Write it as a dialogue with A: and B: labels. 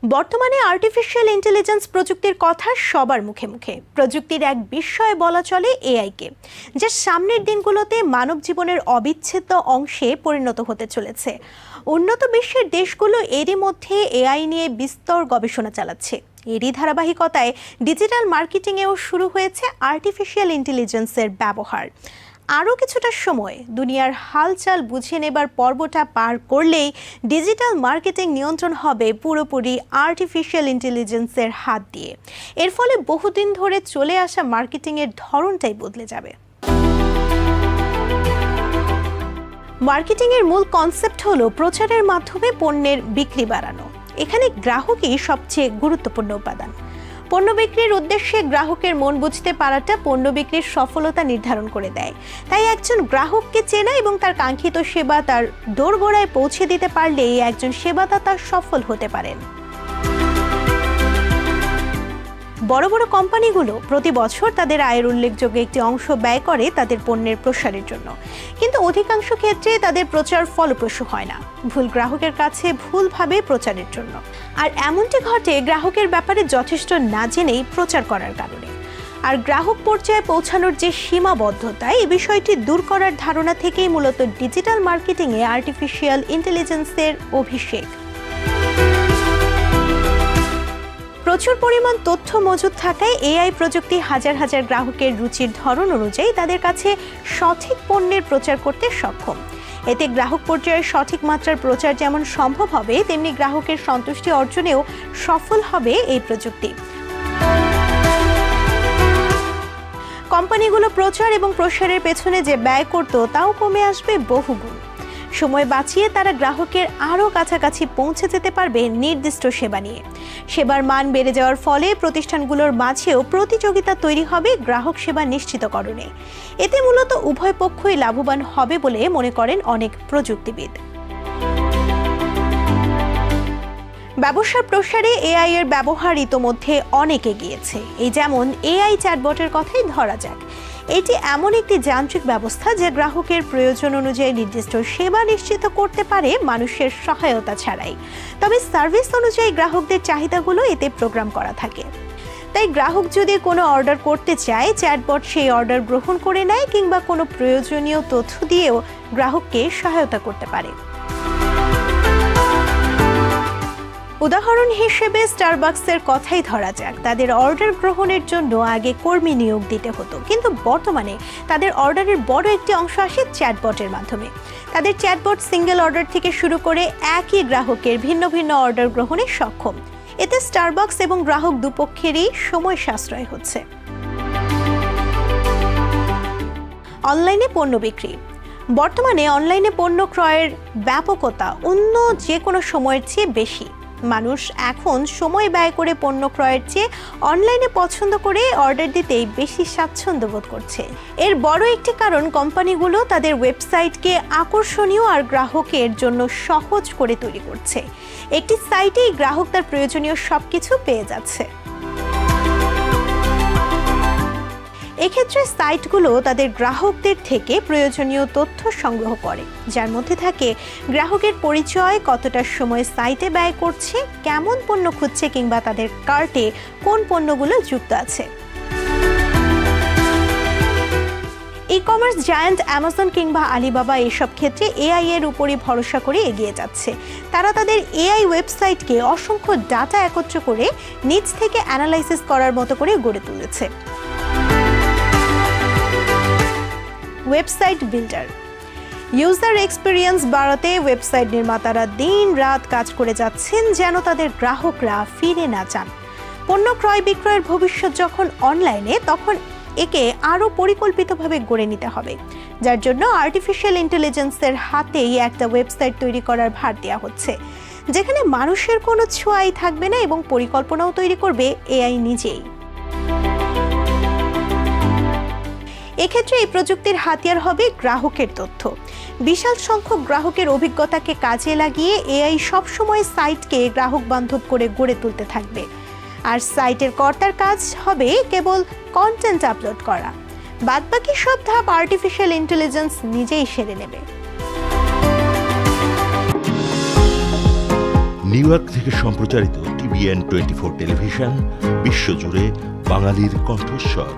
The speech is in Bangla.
A: বর্তমানে আর্টিফিশিয়াল ইন্টেলিজেন্স প্রযুক্তির কথা সবার মুখে মুখে। প্রযুক্তির এক বিস্ময় বলা চলে এআইকে, যা সামনের দিনগুলোতে মানব জীবনের অবিচ্ছেদ্য অংশে পরিণত হতে চলেছে। উন্নত বিশ্বের দেশগুলো এরই মধ্যে এআই নিয়ে বিস্তর গবেষণা চালাচ্ছে। এরই ধারাবাহিকতায় ডিজিটাল মার্কেটিংয়েও শুরু হয়েছে আর্টিফিশিয়াল ইন্টেলিজেন্সের ব্যবহার। আরও কিছুটা সময় দুনিয়ার হালচাল বুঝে নেবার পর্বটা পার করলেই ডিজিটাল মার্কেটিং নিয়ন্ত্রণ হবে পুরোপুরি আর্টিফিশিয়াল ইন্টেলিজেন্সের হাত দিয়ে। এর ফলে বহুদিন ধরে চলে আসা মার্কেটিংয়ের ধরনটাই বদলে যাবে। মার্কেটিংয়ের মূল কনসেপ্ট হলো প্রচারের মাধ্যমে পণ্যের বিক্রি বাড়ানো। এখানে গ্রাহকই সবচেয়ে গুরুত্বপূর্ণ উপাদান। পণ্য বিক্রির উদ্দেশ্যে গ্রাহকের মন বুঝতে পারাটা পণ্য বিক্রির সফলতা নির্ধারণ করে দেয়। তাই একজন গ্রাহককে চেনা এবং তার কাঙ্ক্ষিত সেবা তার দোরগোড়ায় পৌঁছে দিতে পারলেই একজন সেবাদাতা সফল হতে পারেন। বড় বড় কোম্পানিগুলো প্রতি বছর তাদের আয়ের উল্লেখযোগ্য একটি অংশ ব্যয় করে তাদের পণ্যের প্রসারের জন্য, কিন্তু অধিকাংশ ক্ষেত্রে তাদের প্রচার ফলপ্রসূ হয় না, ভুল গ্রাহকের কাছে ভুলভাবে প্রচারের জন্য। আর এমনটি ঘটে গ্রাহকের ব্যাপারে যথেষ্ট না জেনেই প্রচার করার কারণে। আর গ্রাহক পর্যায়ে পৌঁছানোর যে সীমাবদ্ধতা, এই বিষয়টি দূর করার ধারণা থেকেই মূলত ডিজিটাল মার্কেটিংয়ে আর্টিফিশিয়াল ইন্টেলিজেন্সের অভিষেক। প্রচুর পরিমাণ তথ্য মজুদ থাকায় এআই প্রযুক্তি হাজার হাজার গ্রাহকের রুচির ধরন অনুযায়ী তাদের কাছে সঠিক পণ্যের প্রচার করতে সক্ষম। এতে গ্রাহক পর্যায়ে সঠিক মাত্রার প্রচার যেমন সম্ভব হবে, তেমনি গ্রাহকের সন্তুষ্টি অর্জনেও সফল হবে এই প্রযুক্তি। কোম্পানিগুলো প্রচার এবং প্রসারের পেছনে যে ব্যয় করত তাও কমে আসবে বহুগুণ। সময় বাঁচিয়ে তারা গ্রাহকের আরও কাছাকাছি পৌঁছে যেতে পারবে নির্দিষ্ট সেবা নিয়ে। সেবার মান বেড়ে যাওয়ার ফলে প্রতিষ্ঠানগুলোর মাঝেও প্রতিযোগিতা তৈরি হবে গ্রাহক সেবা নিশ্চিতকরণে। এতে মূলত উভয় পক্ষই লাভবান হবে বলে মনে করেন অনেক প্রযুক্তিবিদ। ব্যবসার প্রসারে এআই এর ব্যবহার ইতোমধ্যে অনেক এগিয়েছে। এই যেমন এআই চ্যাটবটের কথাই ধরা যাক। এটি এমন একটি যান্ত্রিক ব্যবস্থা যা গ্রাহকের প্রয়োজন অনুযায়ী নির্দিষ্ট সেবা নিশ্চিত করতে পারে মানুষের সহায়তা ছাড়াই। তবে সার্ভিস অনুযায়ী গ্রাহকদের চাহিদাগুলো এতে প্রোগ্রাম করা থাকে। তাই গ্রাহক যদি কোনো অর্ডার করতে চায়, চ্যাটবট সেই অর্ডার গ্রহণ করে নেয় কিংবা কোনো প্রয়োজনীয় তথ্য দিয়েও গ্রাহককে সহায়তা করতে পারে। উদাহরণ হিসেবে স্টারবাকসের কথাই ধরা যাক। তাদের অর্ডার গ্রহণের জন্য আগে কর্মী নিয়োগ দিতে হতো, কিন্তু বর্তমানে তাদের অর্ডারের বড় একটি অংশ আসে চ্যাটবটের মাধ্যমে। তাদের চ্যাটবট সিঙ্গেল অর্ডার থেকে শুরু করে একই গ্রাহকের ভিন্ন ভিন্ন অর্ডার গ্রহণে সক্ষম। এতে স্টারবাকস এবং গ্রাহক দুপক্ষেরই সময় সাশ্রয় হচ্ছে। অনলাইনে পণ্য বিক্রি। বর্তমানে অনলাইনে পণ্য ক্রয়ের ব্যাপকতা অন্য যে কোনো সময়ের চেয়ে বেশি। মানুষ এখন সময় ব্যয় করে পণ্য ক্রয়ের চেয়ে অনলাইনে পছন্দ করে অর্ডার দিতেই বেশি স্বাচ্ছন্দ্য বোধ করছে। এর বড় একটি কারণ কোম্পানিগুলো তাদের ওয়েবসাইটকে আকর্ষণীয় আর গ্রাহকের জন্য সহজ করে তৈরি করছে। একটি সাইটেই গ্রাহক তার প্রয়োজনীয় সবকিছু পেয়ে যাচ্ছে। এক্ষেত্রে সাইটগুলো তাদের গ্রাহকদের থেকে প্রয়োজনীয় তথ্য সংগ্রহ করে, যার মধ্যে থাকে গ্রাহকের পরিচয়, কতটা সময় সাইটে ব্যয় করছে, কেমন পণ্য খুঁজছে কিংবা তাদের কার্টে কোন পণ্যগুলো যুক্ত আছে। ই কমার্স জায়ান্ট অ্যামাজন কিংবা আলিবাবা এসব ক্ষেত্রে এআই এর উপরই ভরসা করে এগিয়ে যাচ্ছে। তারা তাদের এআই ওয়েবসাইটকে অসংখ্য ডাটা একত্র করে নিজ থেকে অ্যানালাইসিস করার মতো করে গড়ে তুলেছে। Website builder. ইউজার এক্সপিরিয়েন্স বাড়াতে ওয়েবসাইট নির্মাতারা দিন রাত কাজ করে যাচ্ছেন যেন তাদের গ্রাহকরা ফিরে না যান। পণ্য ক্রয় বিক্রয়ের ভবিষ্যৎ যখন অনলাইনে, তখন একে আরও পরিকল্পিতভাবে গড়ে নিতে হবে, যার জন্য আর্টিফিশিয়াল ইন্টেলিজেন্সের হাতেই একটা ওয়েবসাইট তৈরি করার ভার দেওয়া হচ্ছে, যেখানে মানুষের কোনো ছোঁয়াই থাকবে না এবং পরিকল্পনাও তৈরি করবে এআই নিজেই। এক্ষেত্রে এই প্রযুক্তির হাতিয়ার হবে গ্রাহকের তথ্য। বিশাল সংখ্যক গ্রাহকের অভিজ্ঞতাকে কাজে লাগিয়ে এআই সবসময় সাইটকে গ্রাহক বান্ধব করে গড়ে তুলতে থাকবে। আর সাইটের কর্তার কাজ হবে কেবল কন্টেন্ট আপলোড করা। বাদবাকি সব ধাপ আর্টিফিশিয়াল ইন্টেলিজেন্স নিজেই সেরে নেবে।
B: নিউ ইয়র্ক থেকে সম্প্রচারিত TVN 24 টেলিভিশন বিশ্বজুড়ে বাঙালির কণ্ঠস্বর।